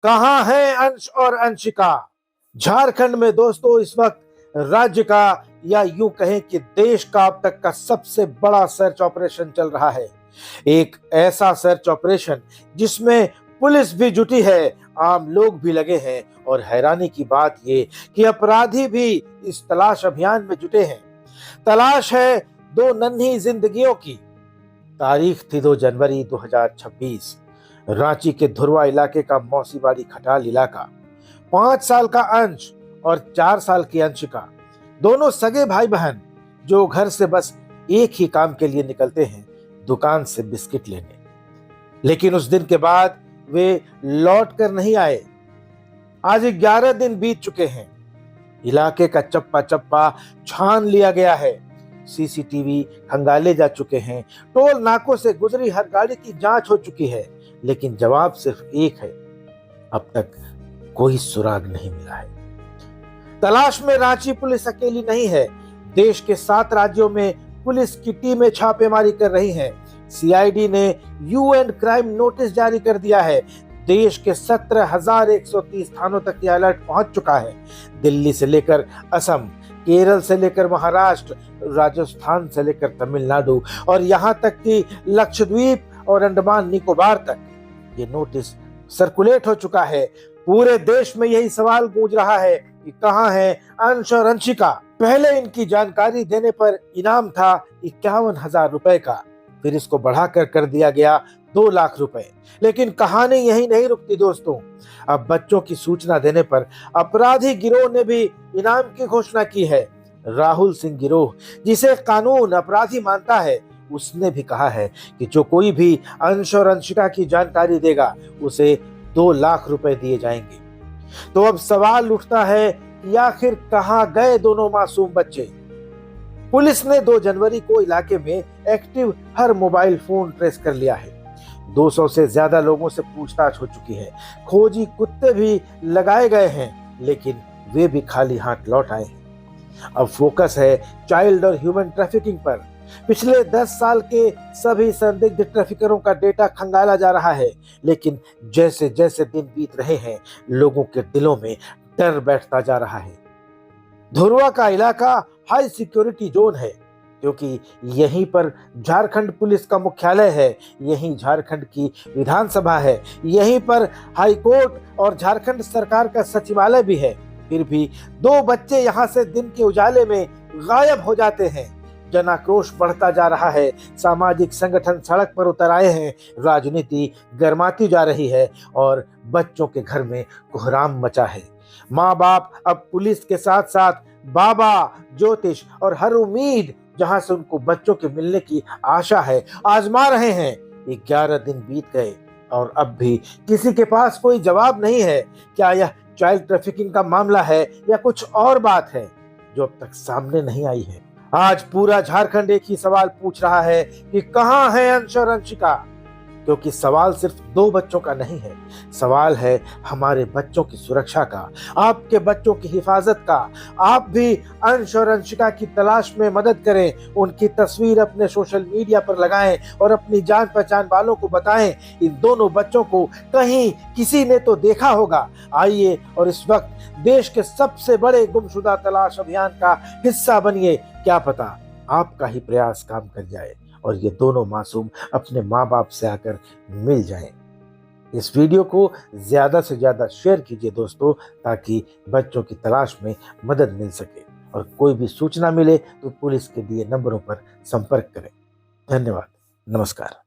कहां है अंश और अंशिका। झारखंड में दोस्तों इस वक्त राज्य का या यूं कहें कि देश का अब तक का सबसे बड़ा सर्च ऑपरेशन चल रहा है। एक ऐसा सर्च ऑपरेशन जिसमें पुलिस भी जुटी है, आम लोग भी लगे हैं और हैरानी की बात ये कि अपराधी भी इस तलाश अभियान में जुटे हैं। तलाश है दो नन्ही जिंदगियों की। तारीख थी 2 जनवरी 2026। रांची के धुरवा इलाके का मौसीबाड़ी खटाल इलाका। 5 साल का अंश और 4 साल की अंशिका, दोनों सगे भाई बहन जो घर से बस एक ही काम के लिए निकलते हैं, दुकान से बिस्किट लेने। लेकिन उस दिन के बाद वे लौट कर नहीं आए। आज 11 दिन बीत चुके हैं। इलाके का चप्पा चप्पा छान लिया गया है। सीसीटीवी खंगाले जा चुके हैं। टोल नाकों से गुजरी हर गाड़ी की जांच हो चुकी है, लेकिन जवाब सिर्फ एक है, अब तक कोई सुराग नहीं मिला है। तलाश में रांची पुलिस अकेली नहीं है। देश के 7 राज्यों में पुलिस की टीमें छापेमारी कर रही हैं। सीआईडी ने यूएन क्राइम नोटिस जारी कर दिया है। देश के 17,130 थानों तक यह अलर्ट पहुंच चुका है। दिल्ली से लेकर असम, केरल से लेकर महाराष्ट्र, राजस्थान से लेकर तमिलनाडु और यहाँ तक कि लक्षद्वीप और अंडमान निकोबार तक ये नोटिस सर्कुलेट हो चुका है। पूरे देश में यही सवाल गूंज रहा है कि कहां है अंश और अंशिका। पहले इनकी जानकारी देने पर इनाम था 51,000 रुपए का, फिर इसको बढ़ाकर कर दिया गया 2 लाख रुपए। लेकिन कहानी यही नहीं रुकती दोस्तों। अब बच्चों की सूचना देने पर अपराधी गिरोह ने भी इनाम की घोषणा की है। राहुल सिंह गिरोह, जिसे कानून अपराधी मानता है, उसने भी कहा है कि जो कोई भी अंश और अंशिका की जानकारी देगा उसे 2 लाख रुपए दिए जाएंगे। तो अब सवाल उठता है कि आखिर कहां गए दोनों मासूम बच्चे। पुलिस ने 2 जनवरी को इलाके में एक्टिव हर मोबाइल फोन ट्रेस कर लिया है। 200 से ज्यादा लोगों से पूछताछ हो चुकी है। खोजी कुत्ते भी लगाए गए हैं, लेकिन वे भी खाली हाथ लौट आए हैं। अब फोकस है चाइल्ड और ह्यूमन ट्रैफिकिंग पर। पिछले 10 साल के सभी संदिग्ध ट्रैफिकरों का डेटा खंगाला जा रहा है, लेकिन जैसे जैसे दिन बीत रहे हैं, लोगों के दिलों में डर बैठता जा रहा है। धुरवा का इलाका हाई सिक्योरिटी जोन है, क्योंकि यहीं पर झारखंड पुलिस का मुख्यालय है, यहीं झारखंड की विधानसभा है, यहीं पर हाई कोर्ट और झारखंड सरकार का सचिवालय भी है। फिर भी 2 बच्चे यहाँ से दिन के उजाले में गायब हो जाते हैं। जन आक्रोश बढ़ता जा रहा है। सामाजिक संगठन सड़क पर उतर आए हैं। राजनीति गर्माती जा रही है और बच्चों के घर में कोहराम मचा है। माँ बाप अब पुलिस के साथ साथ बाबा, ज्योतिष और हर उम्मीद जहां से उनको बच्चों के मिलने की आशा है, आजमा रहे हैं। 11 दिन बीत गए और अब भी किसी के पास कोई जवाब नहीं है। क्या यह चाइल्ड ट्रैफिकिंग का मामला है या कुछ और बात है जो अब तक सामने नहीं आई है। आज पूरा झारखंड एक ही सवाल पूछ रहा है कि कहां है अंश और अंशिका। क्योंकि सवाल सिर्फ 2 बच्चों का नहीं है, सवाल है हमारे बच्चों की सुरक्षा का, आपके बच्चों की हिफाजत का। आप भी अंश और अंशिका की तलाश में मदद करें। उनकी तस्वीर अपने सोशल मीडिया पर लगाएं और अपनी जान पहचान वालों को बताएं। इन दोनों बच्चों को कहीं किसी ने तो देखा होगा। आइए और इस वक्त देश के सबसे बड़े गुमशुदा तलाश अभियान का हिस्सा बनिए। क्या पता आपका ही प्रयास काम कर जाए और ये दोनों मासूम अपने माँ बाप से आकर मिल जाएं। इस वीडियो को ज्यादा से ज्यादा शेयर कीजिए दोस्तों, ताकि बच्चों की तलाश में मदद मिल सके। और कोई भी सूचना मिले तो पुलिस के दिए नंबरों पर संपर्क करें। धन्यवाद। नमस्कार।